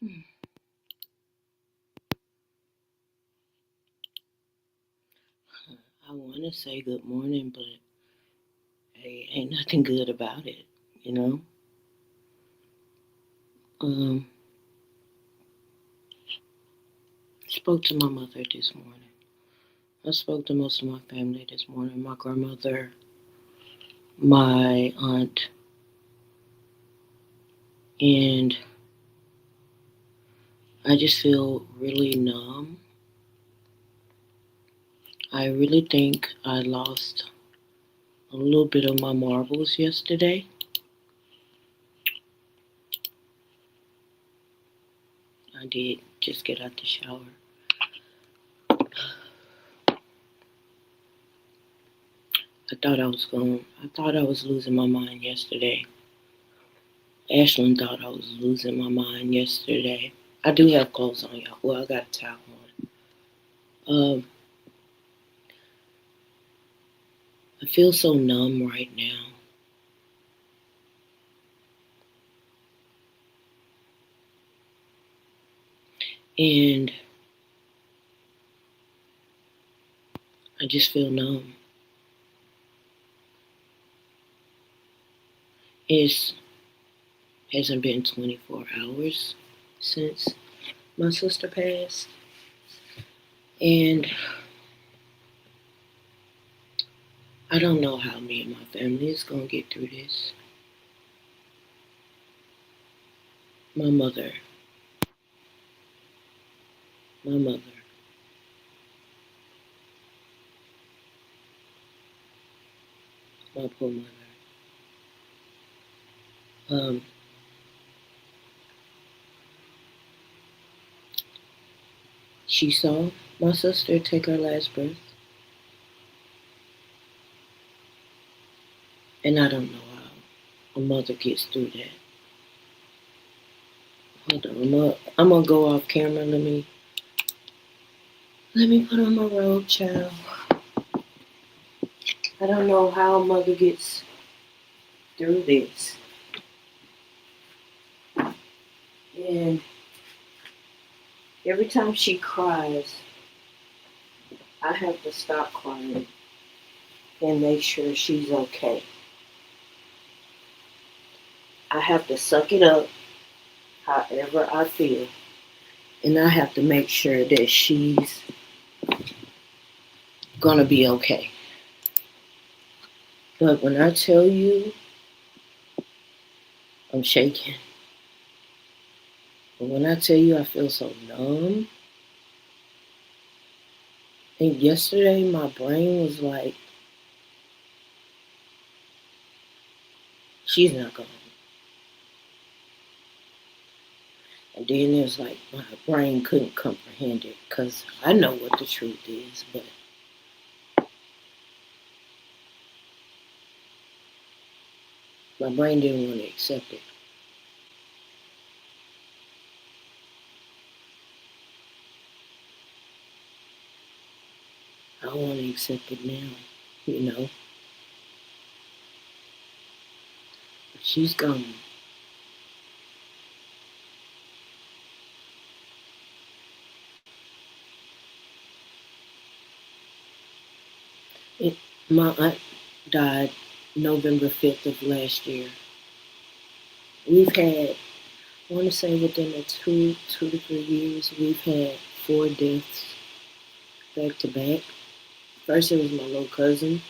I want to say good morning, but hey, ain't nothing good about it, you know? Um, Spoke to my mother this morning. I spoke to most of my family this morning. My grandmother, my aunt, and I just feel really numb. I really think I lost a little bit of my marbles yesterday. I did just get out the shower. I thought I was losing my mind yesterday. Ashlyn thought I was losing my mind yesterday. I do have clothes on, y'all. Well, I got a towel on. I feel so numb right now. And I just feel numb. It hasn't been 24 hours since my sister passed. And I don't know how me and my family is going to get through this. My mother, my mother, my poor mother. Um, she saw my sister take her last breath. And I don't know how a mother gets through that. Hold on, I'm gonna go off camera. Let me put on my robe, child. I don't know how a mother gets through this. And every time she cries, I have to stop crying and make sure she's okay. I have to suck it up however I feel. And I have to make sure that she's gonna be okay. But when I tell you I'm shaking, but when I tell you I feel so numb, and yesterday my brain was like, she's not gonna. And then it was like my brain couldn't comprehend it because I know what the truth is, but my brain didn't want to accept it. I want to accept it now, you know. But she's gone. It, my aunt died November 5th of last year. We've had, I want to say within the 2 to 3 years, we've had 4 deaths back to back. First, it was my little cousin.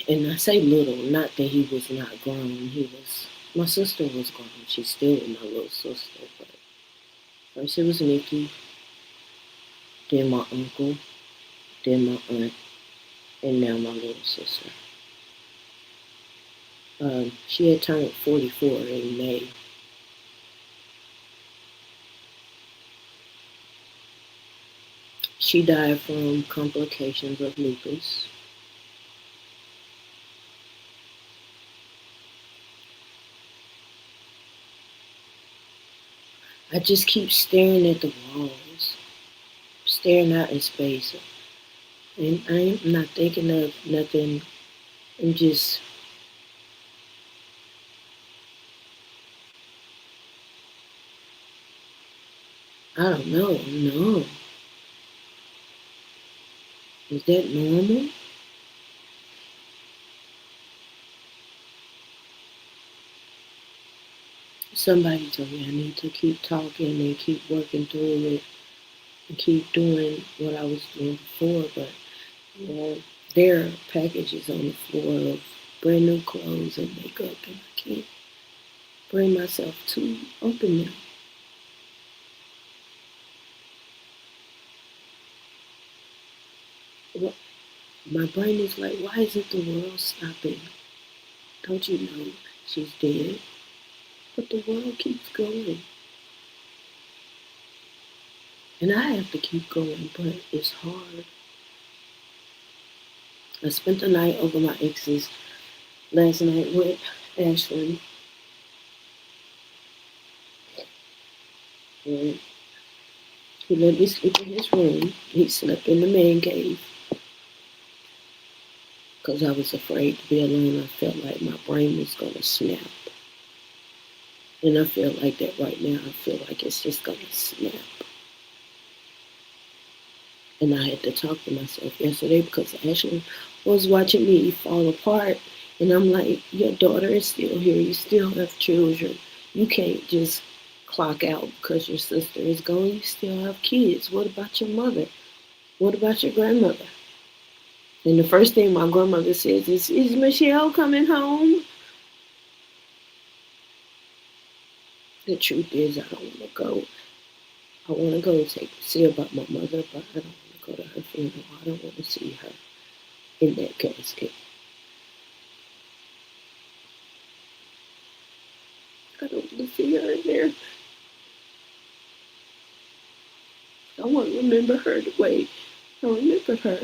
And I say little, not that he was not grown. My sister was grown. She's still my little sister. But first, it was Nikki, then my uncle, then my aunt, and now my little sister. She had turned 44 in May. She died from complications of lupus. I just keep staring at the walls, staring out in space. And I'm not thinking of nothing. I'm just, I don't know. No. Is that normal? Somebody told me I need to keep talking and keep working through it and keep doing what I was doing before, but well, there are packages on the floor of brand new clothes and makeup, and I can't bring myself to open them. Well, my brain is like, why isn't the world stopping? Don't you know she's dead? But the world keeps going. And I have to keep going, but it's hard. I spent the night over my ex's last night with Ashley. And he let me sleep in his room. He slept in the man cave because I was afraid to be alone. I felt like my brain was going to snap. And I feel like that right now. I feel like it's just going to snap. And I had to talk to myself yesterday because Ashley was watching me fall apart. And I'm like, your daughter is still here. You still have children. You can't just clock out because your sister is gone. You still have kids. What about your mother? What about your grandmother? And the first thing my grandmother says is Michelle coming home? The truth is, I don't want to go. I want to go see about my mother, but I don't want to go to her funeral. I don't want to see her in that casket. I don't want to see her in there. I want to remember her the way I remember her.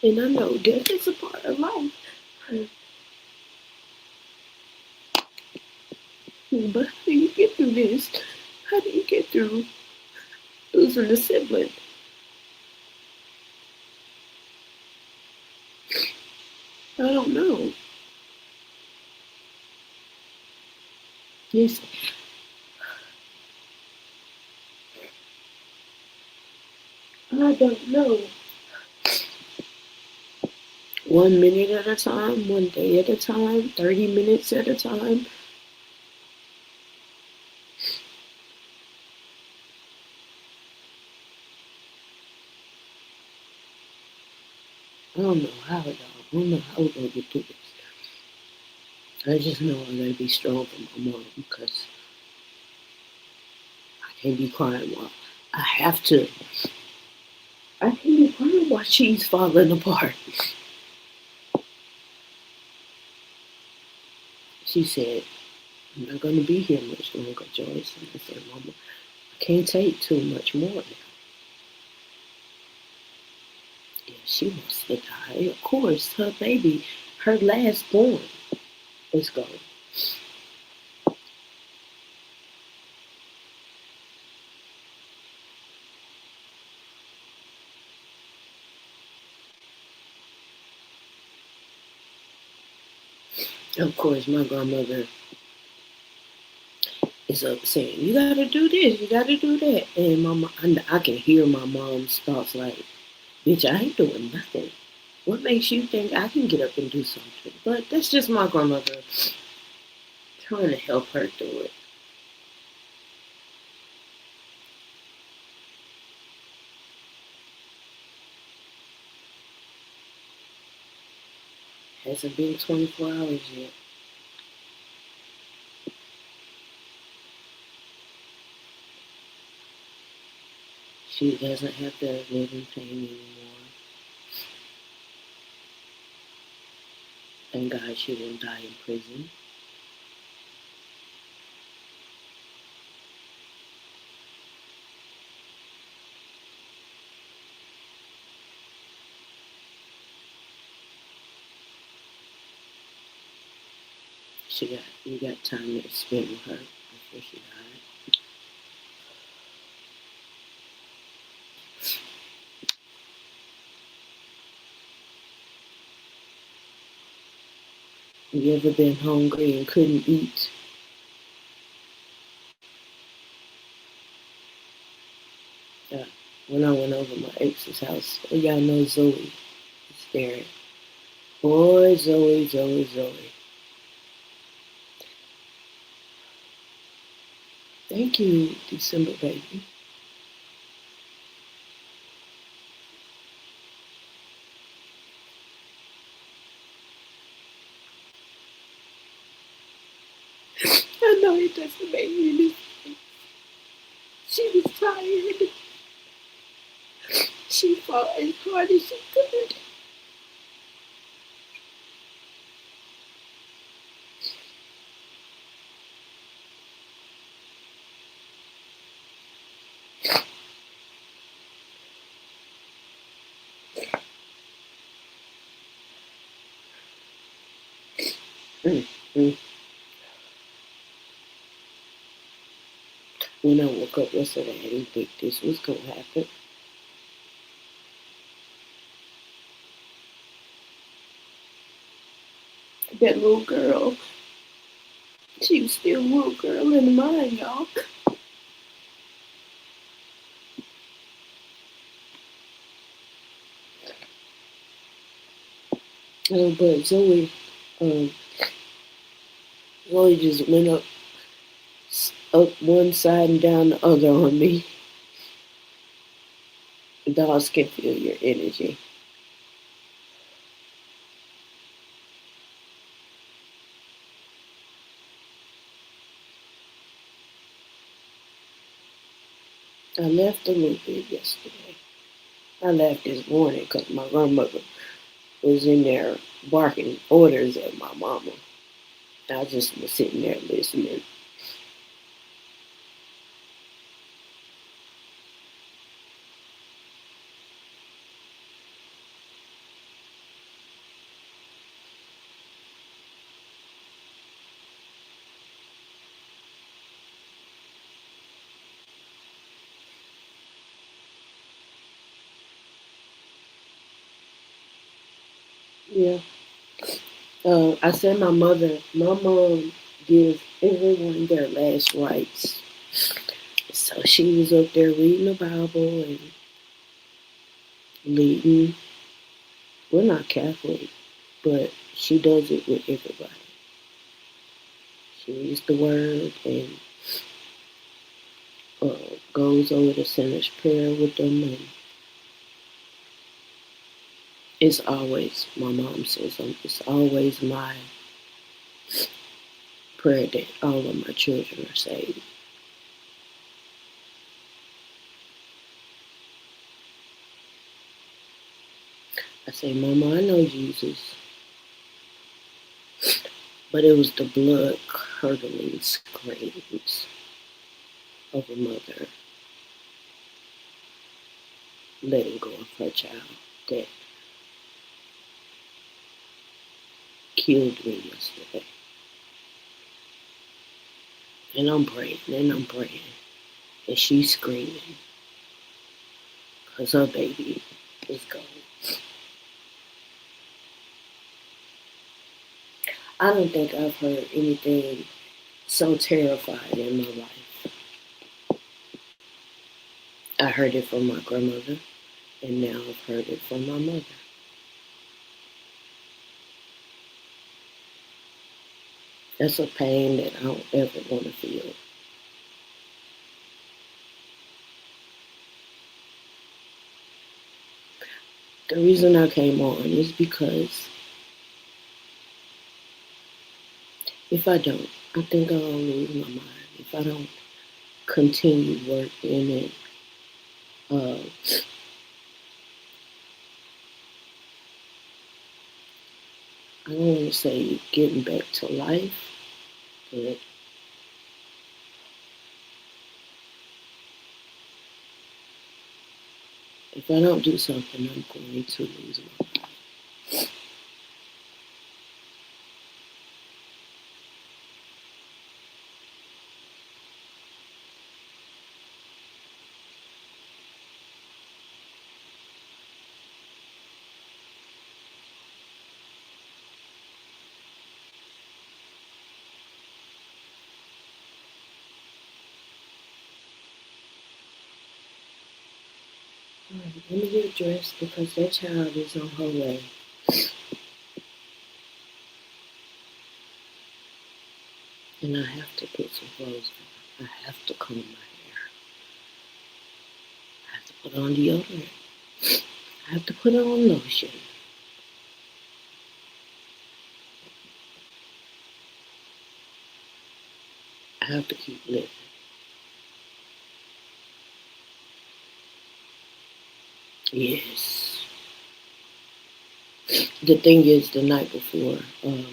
And I know death is a part of life. But how do you get through this? How do you get through losing a sibling? I don't know. Yes, I don't know. 1 minute at a time, 1 day at a time, 30 minutes at a time. I don't know how, y'all. I don't know how we're gonna get through this. I just know I gotta be strong for my mom because I can't be crying while I have to. I can't be crying while she's falling apart. She said, I'm not gonna be here much longer, Joyce. And I said, Mama, I can't take too much more now. Yeah, she wants to die. Of course, her baby, her last born is gone. Of course, my grandmother is up saying, you gotta do this, you gotta do that. And my mom, I can hear my mom's thoughts like, bitch, I ain't doing nothing. What makes you think I can get up and do something? But that's just my grandmother trying to help her through it. Hasn't been 24 hours yet. She doesn't have to live in pain anymore. Thank God she didn't die in prison. You got time to spend with her before she died. You ever been hungry and couldn't eat? when I went over my ex's house. Oh, y'all know Zoe is there. Boy, Zoe, Zoe, Zoe. Thank you, December baby. I know it doesn't make any sense. She was tired. She fought as hard as she could. Mm, mm. When I woke up yesterday, I didn't think this was going to happen. That little girl, she was still a little girl in mine, y'all. But um, Zoe just went up one side and down the other on me. Dogs can feel your energy. I left a little bit yesterday. I left this morning because my grandmother was in there barking orders at my mama. I just was sitting there listening. Yeah. I said my mom gives everyone their last rites. So she was up there reading the Bible and leading. We're not Catholic, but she does it with everybody. She reads the word and goes over the sinner's prayer with them. And it's always, my mom says, it's always my prayer that all of my children are saved. I say, Mama, I know Jesus, but it was the blood curdling screams of a mother letting go of her child that killed me yesterday. And I'm praying, and she's screaming because her baby is gone. I don't think I've heard anything so terrified in my life. I heard it from my grandmother, and now I've heard it from my mother. That's a pain that I don't ever want to feel. The reason I came on is because if I don't, I think I'll lose my mind. If I don't continue working and uh, I don't want to say getting back to life, but if I don't do something, I'm going to lose my mind. Let me get dressed because that child is on her way. And I have to put some clothes on. I have to comb my hair. I have to put on deodorant. I have to put on lotion. I have to keep living. Yes. The thing is, the night before, I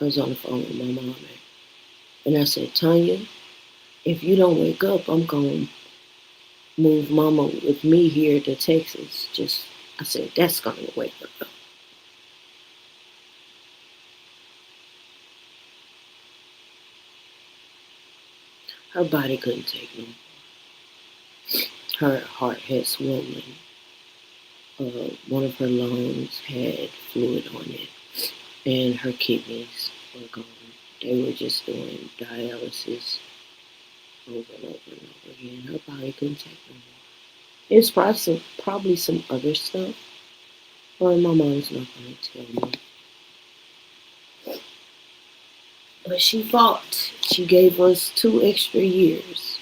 was on the phone with my mom, and I said, Tanya, if you don't wake up, I'm going to move Mama with me here to Texas. I said, that's going to wake her up. Her body couldn't take no more. Her heart had swollen. One of her lungs had fluid on it, and her kidneys were gone. They were just doing dialysis over and over and over again. Her body couldn't take no more. It's probably some other stuff, but my mom's not going to tell me. But she fought. She gave us 2 extra years.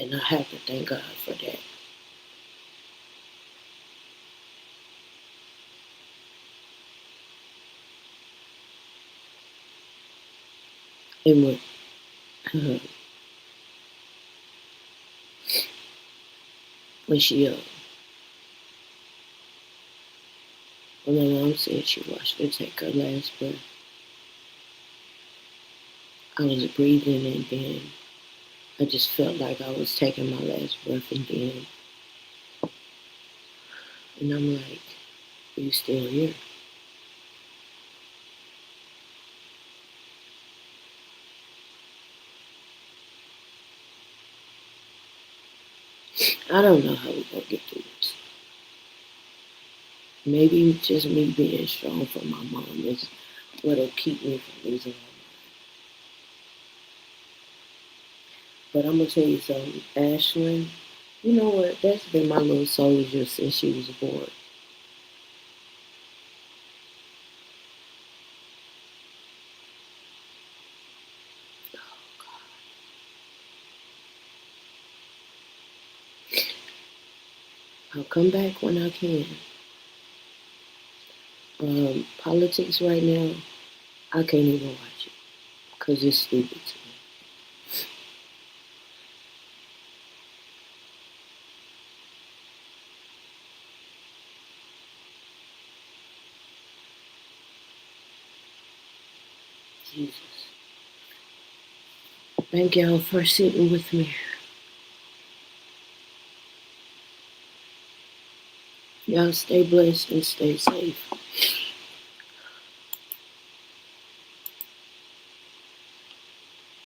And I have to thank God for that. And when she when my mom said she watched her take her last breath, I was breathing, and then I just felt like I was taking my last breath, and I'm like, you still here? I don't know how we're going to get through this. Maybe just me being strong for my mom is what'll keep me from losing my mind. But I'm going to tell you something, Ashlyn, you know what? That's been my little soldier since she was born. I'll come back when I can. Politics right now, I can't even watch it because it's stupid to me. Jesus. Thank y'all for sitting with me. Y'all stay blessed and stay safe.